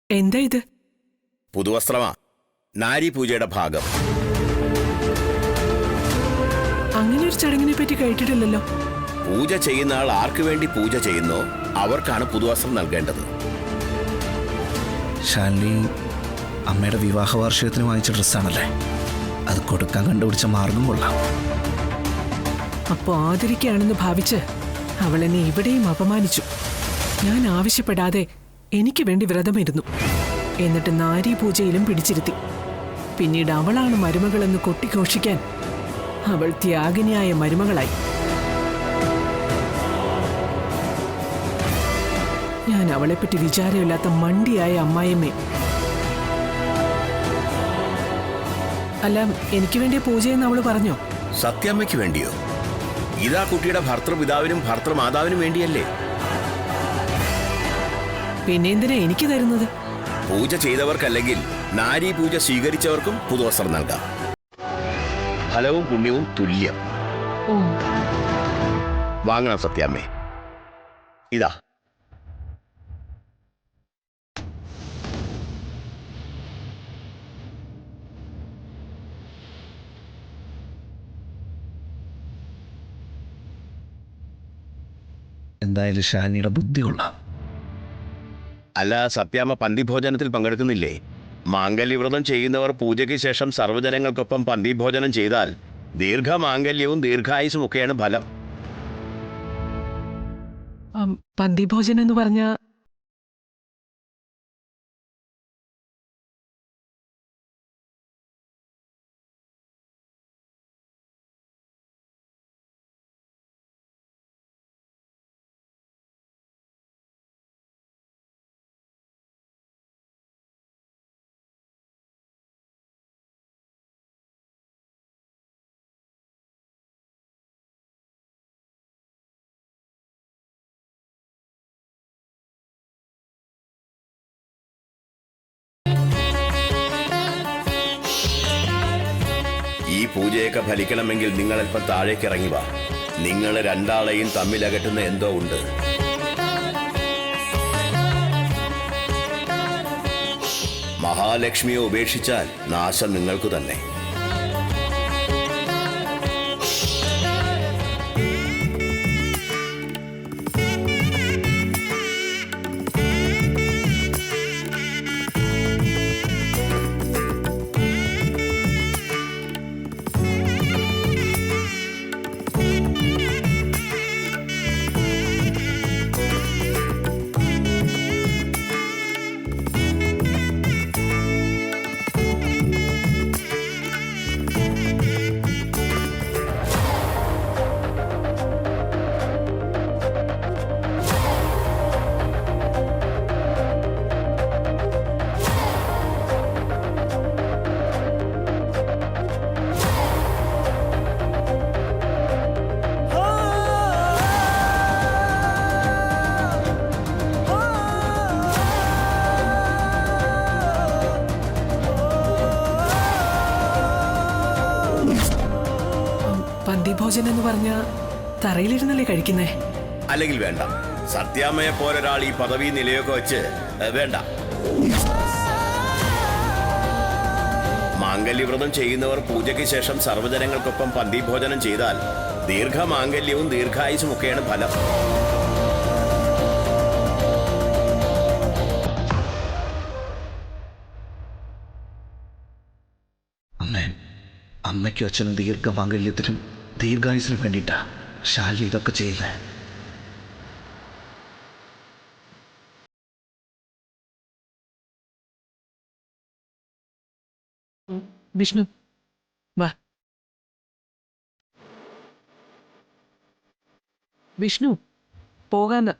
എന്താ ഇത്? പുതുവസ്ത്രമാ. നാരി പൂജയുടെ ഭാഗം. അങ്ങനെ ഒരു ചടങ്ങിനെ പറ്റി കേട്ടിട്ടില്ലല്ലോ. പൂജ ചെയ്യുന്ന ആൾ ആർക്കു വേണ്ടി പൂജ ചെയ്യുന്നോ അവർക്കാണ് പുതുവസ്ത്രം നൽകേണ്ടത്. ശാലിനി അമ്മയുടെ വിവാഹ വാർഷികത്തിന് വാങ്ങിച്ച ഡ്രസ്സാണല്ലേ, അത് കൊടുക്കാൻ കണ്ടുപിടിച്ച മാർഗം കൊള്ളാം. അപ്പോ ആദരിക്കുകയാണെന്ന് ഭാവിച്ച് അവൾ എന്നെ ഇവിടെയും അപമാനിച്ചു. ഞാൻ ആവശ്യപ്പെടാതെ എനിക്ക് വേണ്ടി വ്രതമിരുന്നു. എന്നിട്ട് നാരി പൂജയിലും പിടിച്ചിരുത്തി. പിന്നീട് അവളാണ് മരുമകളെന്ന് കൊട്ടിഘോഷിക്കാൻ അവൾ ത്യാഗിനിയായ മരുമകളായി. ഞാൻ അവളെപ്പറ്റി വിചാരമില്ലാത്ത മണ്ടിയായ അമ്മായിയമ്മേ. അല്ല, എനിക്ക് വേണ്ടിയ പൂജയെന്ന് അവള് പറഞ്ഞോ? സത്യാമ്മയ്ക്ക് വേണ്ടിയോ? ഇതാ കുട്ടിയുടെ ഭർത്തൃപിതാവിനും ഭർത്തൃമാതാവിനും വേണ്ടിയല്ലേ? പിന്നെ എന്തിനാ എനിക്ക് തരുന്നത്? പൂജ ചെയ്തവർക്കല്ലെങ്കിൽ നാരി പൂജ സ്വീകരിച്ചവർക്കും പുതുവസ്ത്രം നൽകാം. ഫലവും പുണ്യവും തുല്യം. വാങ്ങണം സത്യാമ്മേ. ഇതാ. എന്തായാലും ശാലിനിയുടെ ബുദ്ധി കൊള്ളാം. അല്ല, സത്യാമ്മ പന്തിഭോജനത്തിൽ പങ്കെടുക്കുന്നില്ലേ? മാംഗല്യവ്രതം ചെയ്യുന്നവർ പൂജയ്ക്ക് ശേഷം സർവ്വജനങ്ങൾക്കൊപ്പം പന്തിഭോജനം ചെയ്താൽ ദീർഘമാംഗല്യവും ദീർഘായുസും ഒക്കെയാണ് ഫലം. പന്തിഭോജനം എന്ന് പറഞ്ഞ ഈ പൂജയൊക്കെ ഫലിക്കണമെങ്കിൽ നിങ്ങൾ അല്പം താഴേക്ക് ഇറങ്ങി വാ. നിങ്ങൾ രണ്ടാളെയും തമ്മിലകറ്റുന്ന എന്തോ ഉണ്ട്. മഹാലക്ഷ്മിയെ ഉപേക്ഷിച്ചാൽ നാശം നിങ്ങൾക്കു തന്നെ. പന്തിഭോജനം എന്ന് പറഞ്ഞ തറയിലിരുന്നല്ലേ കഴിക്കുന്നേ? അല്ലെങ്കിൽ വേണ്ട. സത്യാമ്മയെ പോലൊരാൾ ഈ പദവി നിലയൊക്കെ വെച്ച് വേണ്ട. മാംഗല്യവ്രതം ചെയ്യുന്നവർ പൂജയ്ക്ക് ശേഷം സർവ്വജനങ്ങൾക്കൊപ്പം പന്തിഭോജനം ചെയ്താൽ ദീർഘമാംഗല്യവും ദീർഘായുസും ഒക്കെയാണ് ഫലം. അമ്മയ്ക്കും അച്ഛനും ദീർഘമാംഗല്യത്തിനും ദീർഘായുസിനും വേണ്ടിയിട്ടാ ശാലിനി ഇതൊക്കെ ചെയ്യുന്നത്. വിഷ്ണു, വാ. വിഷ്ണു, പോകാന്ന്.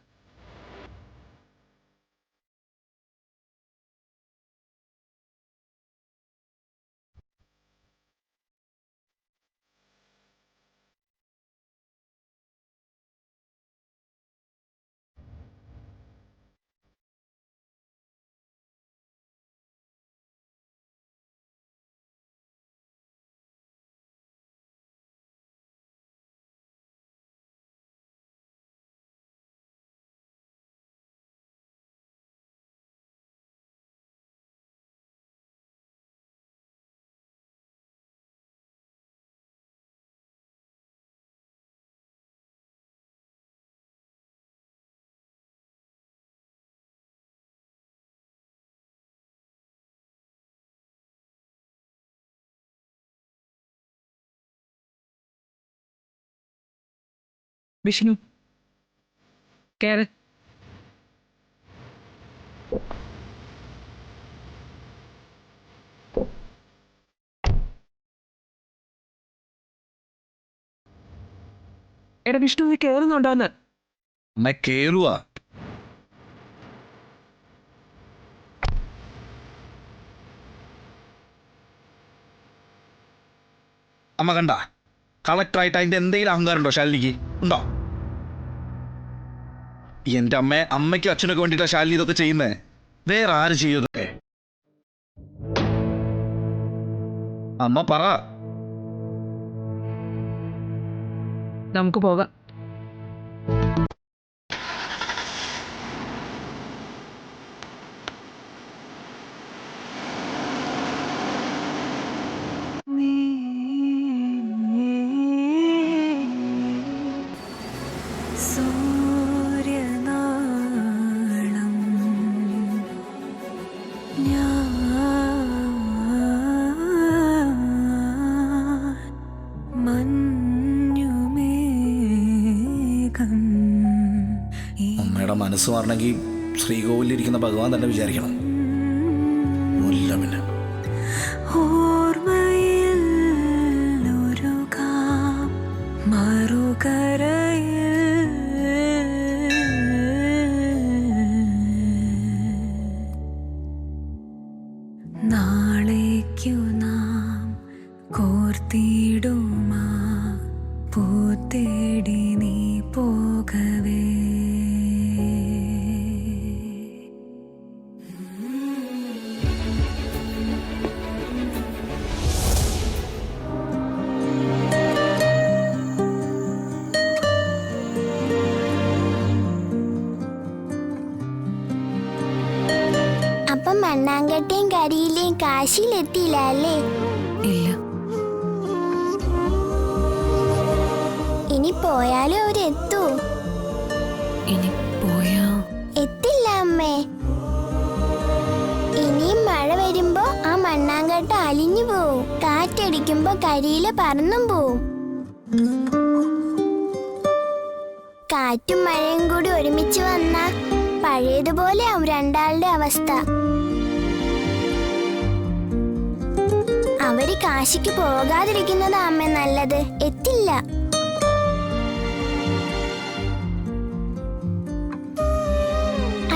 വിഷ്ണു കേറ്. എടാ വിഷ്ണു, നീ കേറുന്നുണ്ടോന്ന്? അമ്മ കേറുവാ. അമ്മ കണ്ട കളക്ടറായിട്ട് അതിന്റെ എന്തെങ്കിലും അഹങ്കാരം ഉണ്ടോ ശാലിനിക്ക്? ഉണ്ടോ? എന്റെ അമ്മയ്ക്കും അച്ഛനൊക്കെ വേണ്ടിയിട്ടാ ശാലിനി ഇതൊക്കെ ചെയ്യുന്നേ. വേറെ ആരും ചെയ്യതൊക്കെ? അമ്മ പറ. നമുക്ക് പോകാം. അമ്മയുടെ മനസ്സ് മാറണമെങ്കിൽ ശ്രീകോവിലിരിക്കുന്ന ഭഗവാൻ തന്നെ വിചാരിക്കണം. മുല്ല പിന്നെ നാളേക്കു നാം കോർത്തിടുമാ പൂത്തേടി നീ പോകവേ. അപ്പം മണ്ണാങ്കട്ടയും കരിയിലെയും കാശിയിലെത്തിയില്ല അല്ലേ? ഇല്ല. ഇനി പോയാലും അവരെത്തൂ? ഇനി പോയാ എത്തില്ല അമ്മേ. ഇനിയും മഴ വരുമ്പോ ആ മണ്ണാങ്കട്ട അലിഞ്ഞു പോവും. കാറ്റടിക്കുമ്പോ കരിയില പറന്നും പോവും. കാറ്റും മഴയും കൂടി ഒരുമിച്ച് വന്നാ പഴയതുപോലെ ആവും രണ്ടാളുടെ അവസ്ഥ. അവര് കാശിക്ക് പോകാതിരിക്കുന്നതാ അമ്മ നല്ലത്. എത്തില്ല.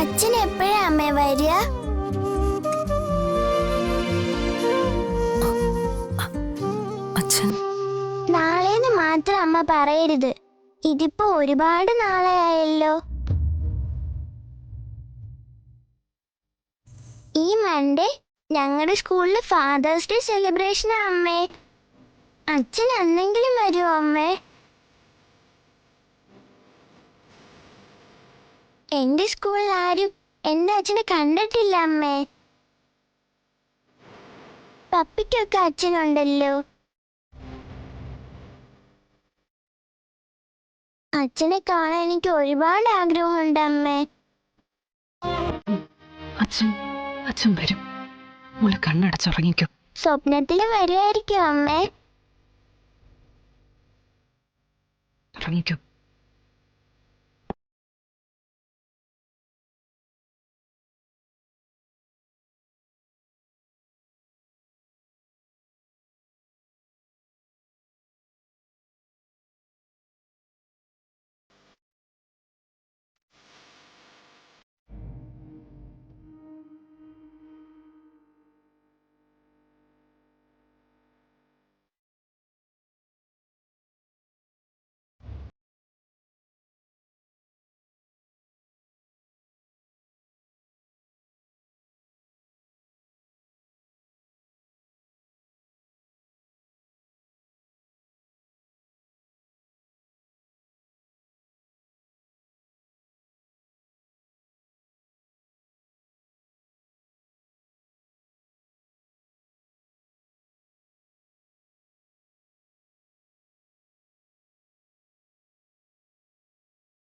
അച്ഛൻ എപ്പോഴാ അമ്മ വരിക? അച്ഛൻ നാളേന്ന് മാത്രം അമ്മ പറയരുത്. ഇതിപ്പോ ഒരുപാട് നാളെ ആയല്ലോ. ഈ മൺഡേ ഞങ്ങളുടെ സ്കൂളിൽ ഫാദേഴ്സ് ഡേ സെലിബ്രേഷൻ അമ്മേ. അച്ഛൻ അന്നെങ്കിലും വരുമോ അമ്മേ? എന്റെ സ്കൂളിൽ ആരും എന്റെ അച്ഛനെ കണ്ടിട്ടില്ല അമ്മേ. പപ്പിക്കൊക്കെ അച്ഛനുണ്ടല്ലോ. അച്ഛനെ കാണാൻ എനിക്ക് ഒരുപാട് ആഗ്രഹമുണ്ട് അമ്മേ. അച്ഛൻ വരും. മോളെ കണ്ണടച്ചുറങ്ങിക്കോ. സ്വപ്നത്തിൽ വരുമായിരിക്കും അമ്മേ. ഉറങ്ങിക്കോ.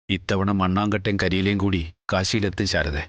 ഇത്തവണ മണ്ണാങ്കട്ടയും കരിയിലയും കൂടി കാശിയിലെത്തും ശാരദേ.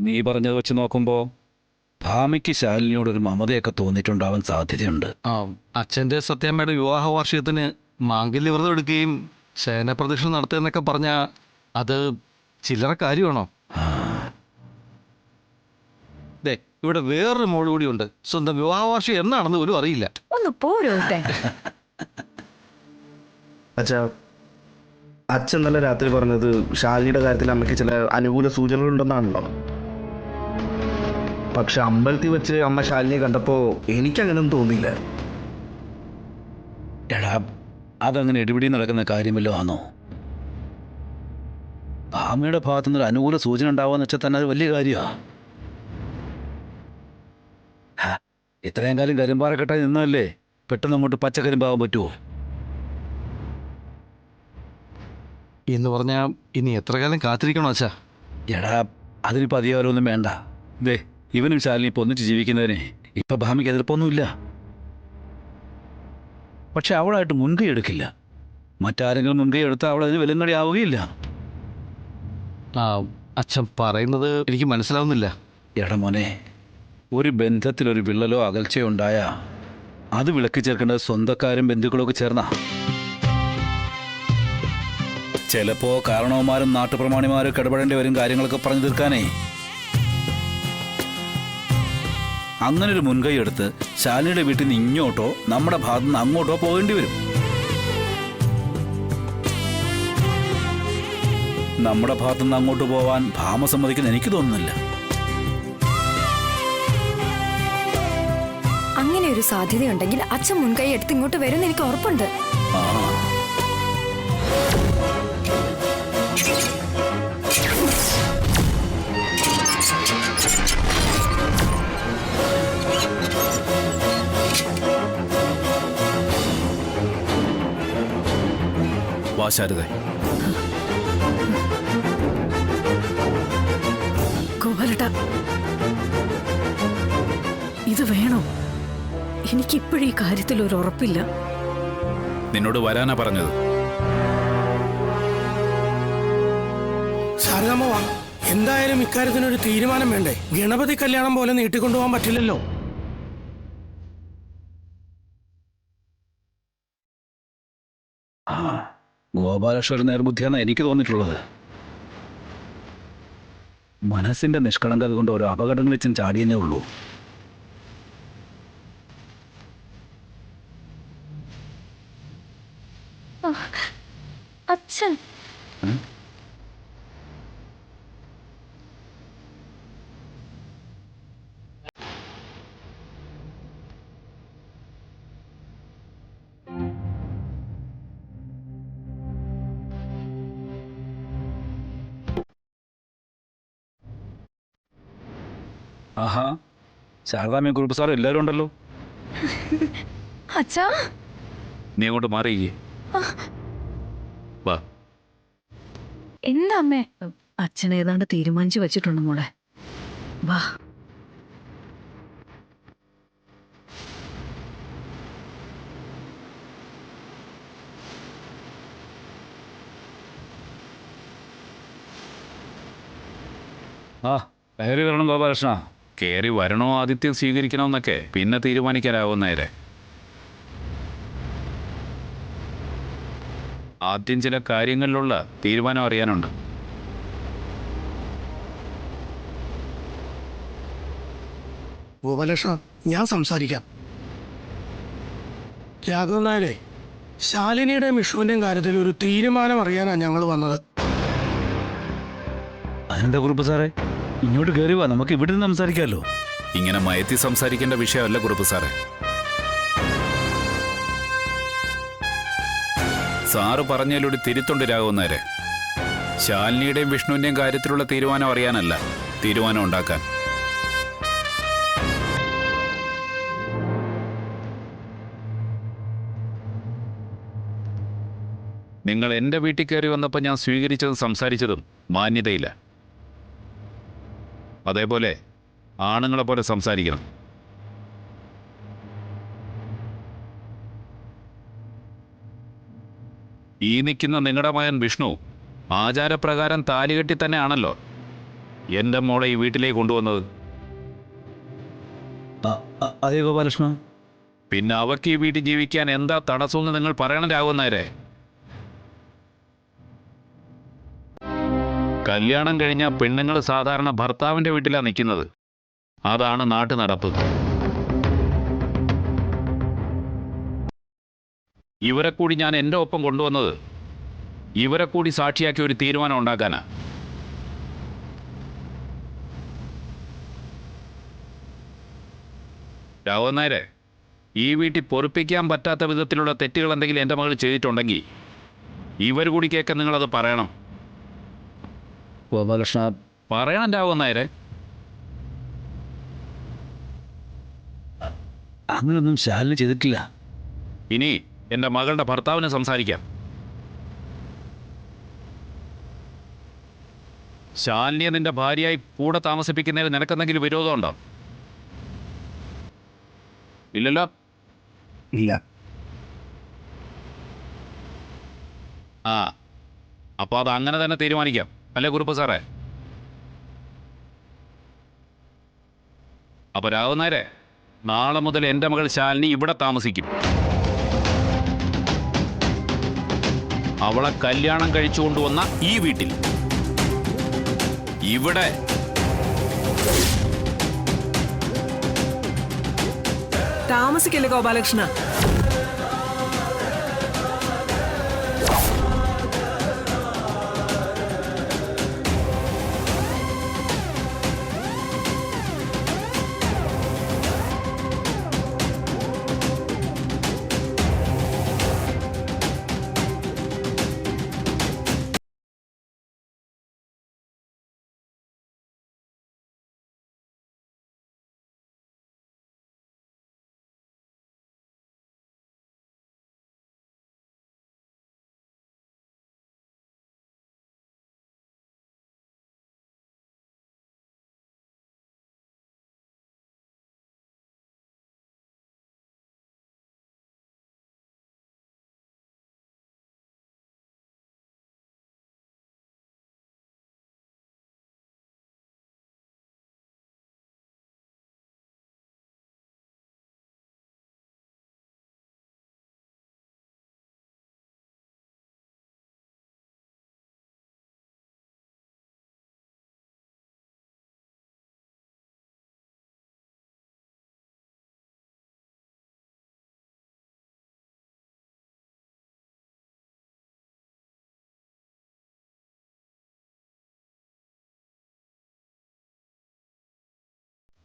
നീ പറഞ്ഞത് വെച്ച് നോക്കുമ്പോൾ ഭാമിക്ക് ശാലിനിയോടൊരു മമതയൊക്കെ തോന്നിയിട്ടുണ്ടാവാൻ സാധ്യതയുണ്ട്. അച്ഛൻ്റെ സത്യാമ്മയുടെ വിവാഹ വാർഷികത്തിന് മാംഗല്യവ്രതം എടുക്കുകയും ശയനപ്രദക്ഷിണം നടത്തുകയെന്നൊക്കെ പറഞ്ഞാൽ അത് ചില്ലറ കാര്യമാണോ? ദേ ഇവിടെ വേറൊരു മോൾ കൂടിയുണ്ട്. സ്വന്തം വിവാഹ വാർഷികം എന്നാണെന്ന് പോലും അറിയില്ല. ഒന്ന് പോരോട്ടെ. അച്ഛാ, അച്ഛൻ ഇന്നലെ രാത്രി പറഞ്ഞത് ശാലിനിയുടെ കാര്യത്തിൽ അമ്മയ്ക്ക് ചില അനുകൂല സൂചനകളുണ്ടെന്നാണല്ലോ. പക്ഷെ അമ്പലത്തിൽ വെച്ച് അമ്മ ശാലിനിയെ കണ്ടപ്പോൾ എനിക്കങ്ങനെയൊന്നും തോന്നിയില്ല. എടാ, അതങ്ങനെ ഇടിപിടി നടക്കുന്ന കാര്യമല്ലോ ആണോ? ഭാമിയുടെ ഭാഗത്തുനിന്നൊരു അനുകൂല സൂചന ഉണ്ടാവുകയെന്ന് വെച്ചാൽ തന്നെ അത് വലിയ കാര്യമാണ്. ഇത്രയും കാലം കരിമ്പാറക്കെട്ടായി നിന്നല്ലേ പെട്ടെന്ന് അങ്ങോട്ട് പച്ചക്കരിമ്പാവാൻ പറ്റുമോ? എന്ന് പറഞ്ഞാൽ ഇനി എത്ര കാലം കാത്തിരിക്കണോ അച്ഛാ? എടാ, അതിനിപ്പോൾ അധികാരമൊന്നും വേണ്ട. ദേ, ഇവനും ശാലിനി ഇപ്പോൾ ഒന്നിച്ച് ജീവിക്കുന്നതിന് ഇപ്പം ഭാമിക്ക് എതിർപ്പൊന്നുമില്ല. പക്ഷെ അവളായിട്ട് മുൻകൈ എടുക്കില്ല. മറ്റാരെങ്കിലും മുൻകൈ എടുത്താൽ അവൾ അതിന് വിലങ്ങടി ആവുകയില്ല. അച്ഛൻ പറയുന്നത് എനിക്ക് മനസ്സിലാവുന്നില്ല. എടാ മോനെ, ഒരു ബന്ധത്തിലൊരു വിള്ളലോ അകൽച്ചയോ ഉണ്ടായാൽ അത് വിളക്കി ചേർക്കേണ്ടത് സ്വന്തക്കാരും ബന്ധുക്കളൊക്കെ ചേർന്നാ. ചിലപ്പോൾ കാരണവന്മാരും നാട്ടുപ്രമാണിമാരും ഇടപെടേണ്ടി വരും കാര്യങ്ങളൊക്കെ പറഞ്ഞു തീർക്കാനേ. അങ്ങനൊരു മുൻകൈ എടുത്ത് ശാലിനിയുടെ വീട്ടിൽ നിന്ന് ഇങ്ങോട്ടോ നമ്മുടെ ഭാഗത്തു നിന്ന് അങ്ങോട്ടോ പോകേണ്ടി വരും. നമ്മുടെ ഭാഗത്തു നിന്ന് അങ്ങോട്ട് പോവാൻ ഭാമ സമ്മതിക്കുന്ന എനിക്ക് തോന്നുന്നില്ല. അങ്ങനെ ഒരു സാധ്യതയുണ്ടെങ്കിൽ അച്ഛൻ മുൻകൈ എടുത്ത് ഇങ്ങോട്ട് വരുമെന്ന് എനിക്ക് ഉറപ്പുണ്ട്. ആ, വാ ശാരദ. ഗോപാലട്ട, ഇത് വേണോ? എനിക്കിപ്പോഴും ഈ കാര്യത്തിൽ ഒരു ഉറപ്പില്ല. നിന്നോട് വരാനാ പറഞ്ഞത്. ശാരദാമ്മ വാ. എന്തായാലും ഇക്കാര്യത്തിനൊരു തീരുമാനം വേണ്ടേ? ഗണപതി കല്യാണം പോലെ നീട്ടിക്കൊണ്ടുപോകാൻ പറ്റില്ലല്ലോ. ഗോപാലകൃഷ്ണ നേർബുദ്ധിയാണെന്ന് എനിക്ക് തോന്നിയിട്ടുള്ളത്. മനസ്സിന്റെ നിഷ്കളങ്കത കൊണ്ട് ഓരോ അപകടങ്ങളിൽ ചെന്ന് ചാടിയെന്നേ ഉള്ളൂ. അച്ഛൻ ആഹാ, ശാരദാമ്മ ഗ്രൂപ്പ് സാർ എല്ലാവരും ഉണ്ടല്ലോ. അച്ഛാ, നീ അങ്ങോട്ട് മാറിയേ. വാ. എന്താ അമ്മേ? അച്ഛൻ ഏതാണ്ട് തീരുമാനിച്ചു വെച്ചിട്ടുണ്ട് മോളെ. വാ. ആ, കയറി വരണം ഗോപാലകൃഷ്ണ. കയറി വരണോ ആദിത്യം സ്വീകരിക്കണമെന്നൊക്കെ പിന്നെ തീരുമാനിക്കാനാവുന്നേരെ. ആദ്യം ചില കാര്യങ്ങളിലുള്ള തീരുമാനം അറിയാനുണ്ട്. ഗോപാലകൃഷ്ണ, ഞാൻ സംസാരിക്കാം. രാഘവൻ നായരെ, ശാലിനിയുടെയും വിഷുവിന്റെയും കാര്യത്തിൽ ഒരു തീരുമാനം അറിയാനാണ് ഞങ്ങൾ വന്നത്. അതെന്താ കുറുപ്പ് സാറേ? ഇങ്ങോട്ട് കയറി വാ, നമുക്ക് ഇവിടെ നിന്ന് സംസാരിക്കാമല്ലോ. ഇങ്ങനെ മയത്തി സംസാരിക്കേണ്ട വിഷയമല്ല കുറുപ്പ് സാറേ. സാറ് പറഞ്ഞതിലൂടെ തിരുത്തുണ്ട് രാഘവന്നേരെ. ശാലിനിയുടെയും വിഷ്ണുവിൻ്റെയും കാര്യത്തിലുള്ള തീരുമാനം അറിയാനല്ല, തീരുമാനം ഉണ്ടാക്കാൻ. നിങ്ങൾ എൻ്റെ വീട്ടിൽ കയറി വന്നപ്പോൾ ഞാൻ സ്വീകരിച്ചതും സംസാരിച്ചതും മാന്യതയില്ല. അതേപോലെ ആണുങ്ങളെ പോലെ സംസാരിക്കണം. ഈ നിൽക്കുന്ന നിങ്ങളുടെ മകൻ വിഷ്ണു ആചാരപ്രകാരം താലികെട്ടി തന്നെയാണല്ലോ. എൻ്റെ മോളെ ഈ വീട്ടിലേക്ക് കൊണ്ടുവന്നത്? അതെ ഗോപാലകൃഷ്ണ. പിന്നെ അവർക്ക് ഈ വീട്ടിൽ ജീവിക്കാൻ എന്താ തടസ്സമെന്ന് നിങ്ങൾ പറയണം രാഘവന്നാരെ. കല്യാണം കഴിഞ്ഞ പെണ്ണുങ്ങൾ സാധാരണ ഭർത്താവിൻ്റെ വീട്ടിലാണ് നിൽക്കുന്നത്. അതാണ് നാട്ടു നടപ്പ്. ഇവരെ കൂടി ഞാൻ എൻ്റെ ഒപ്പം കൊണ്ടുവന്നത് ഇവരെ കൂടി സാക്ഷിയാക്കി ഒരു തീരുമാനം ഉണ്ടാക്കാനാ. രാഘവന്നാരെ, ഈ വീട്ടിൽ പൊറുപ്പിക്കാൻ പറ്റാത്ത വിധത്തിലുള്ള തെറ്റുകൾ എന്തെങ്കിലും എൻ്റെ മകൾ ചെയ്തിട്ടുണ്ടെങ്കിൽ ഇവർ കൂടി കേൾക്കാൻ നിങ്ങളത് പറയണം. ഗോപാലകൃഷ്ണ, പറയണം രാഘവന്നാരെ. അങ്ങനൊന്നും ശാലിനി ചെയ്തിട്ടില്ല. ഇനി എൻ്റെ മകളുടെ ഭർത്താവിന് സംസാരിക്കാം. ശാലിനിയെ നിന്റെ ഭാര്യയായി കൂടെ താമസിപ്പിക്കുന്നതിന് നിനക്കെന്തെങ്കിലും വിരോധമുണ്ടോ? ഇല്ലല്ലോ. ഇല്ല. ആ, അപ്പോൾ അത് അങ്ങനെ തന്നെ തീരുമാനിക്കാം അല്ലേ കുറുപ്പ് സാറേ? അപ്പോൾ രാഘവന്നാരെ, നാളെ മുതൽ എൻ്റെ മകൾ ശാലിനി ഇവിടെ താമസിക്കും. അവളെ കല്യാണം കഴിച്ചു കൊണ്ടുവന്ന ഈ വീട്ടിൽ, ഇവിടെ. താമസിക്കല്ലേ ഗോപാലകൃഷ്ണ?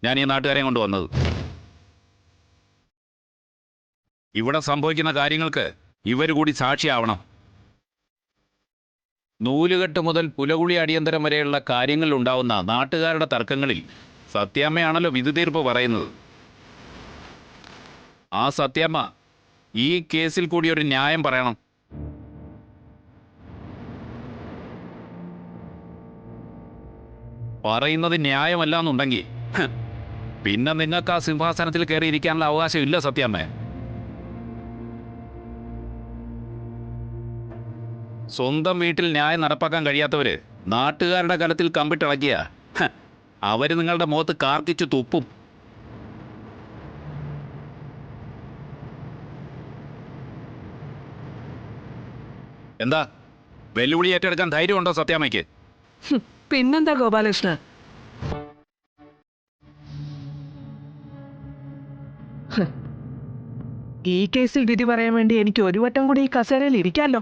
ഞാൻ ഈ നാട്ടുകാരെയും കൊണ്ടുവന്നത് ഇവിടെ സംഭവിക്കുന്ന കാര്യങ്ങൾക്ക് ഇവർ കൂടി സാക്ഷിയാവണം. നൂലുകെട്ട് മുതൽ പുലകുളി അടിയന്തരം വരെയുള്ള കാര്യങ്ങളിൽ ഉണ്ടാവുന്ന നാട്ടുകാരുടെ തർക്കങ്ങളിൽ സത്യാമ്മയാണല്ലോ വിധി തീർപ്പ് പറയുന്നത്. ആ സത്യാമ്മ ഈ കേസിൽ കൂടി ഒരു ന്യായം പറയണം. പറയുന്നത് ന്യായമല്ല എന്നുണ്ടെങ്കിൽ പിന്നെ നിങ്ങൾക്ക് ആ സിംഹാസനത്തിൽ കയറിയിരിക്കാനുള്ള അവകാശം ഇല്ല സത്യാമ്മേ. സ്വന്തം വീട്ടിൽ ന്യായം നടപ്പാക്കാൻ കഴിയാത്തവര് നാട്ടുകാരുടെ കലത്തിൽ കമ്പിട്ടിളക്കിയ അവര് നിങ്ങളുടെ മുഖത്ത് കാർക്കിച്ചു തുപ്പും. എന്താ വെല്ലുവിളി ഏറ്റെടുക്കാൻ ധൈര്യമുണ്ടോ സത്യാമ്മയ്ക്ക്? പിന്നെന്താ ഗോപാലകൃഷ്ണ? ഈ കേസിൽ വിധി പറയാൻ വേണ്ടി എനിക്ക് ഒരു വട്ടം കൂടി ഈ കസേരയിൽ ഇരിക്കാമല്ലോ.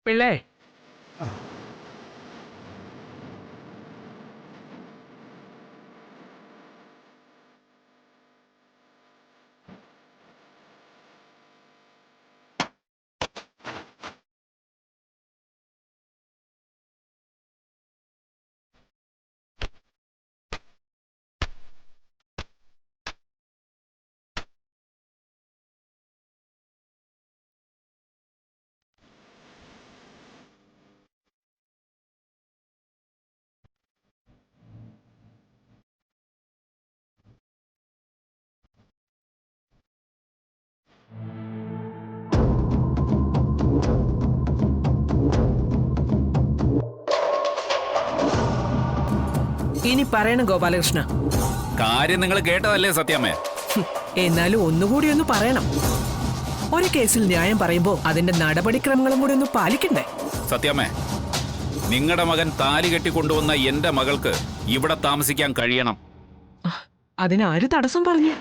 പിള്ളേ, ഇനി പറയണം ഗോപാലകൃഷ്ണ. കാര്യം നിങ്ങൾ കേട്ടതല്ലേ സത്യാമ്മേ? എന്നാലും ഒന്നുകൂടി ഒന്ന് പറയണം. ഒരു കേസിൽ ന്യായം പറയുമ്പോ അതിന്റെ നടപടിക്രമങ്ങളും കൂടി ഒന്ന് പാലിക്കണ്ടേ? സത്യാമ്മേ, നിങ്ങളുടെ മകൻ താലി കെട്ടിക്കൊണ്ടുവന്ന എന്റെ മകൾക്ക് ഇവിടെ താമസിക്കാൻ കഴിയണം. അതിനാര് തടസ്സം പറഞ്ഞു?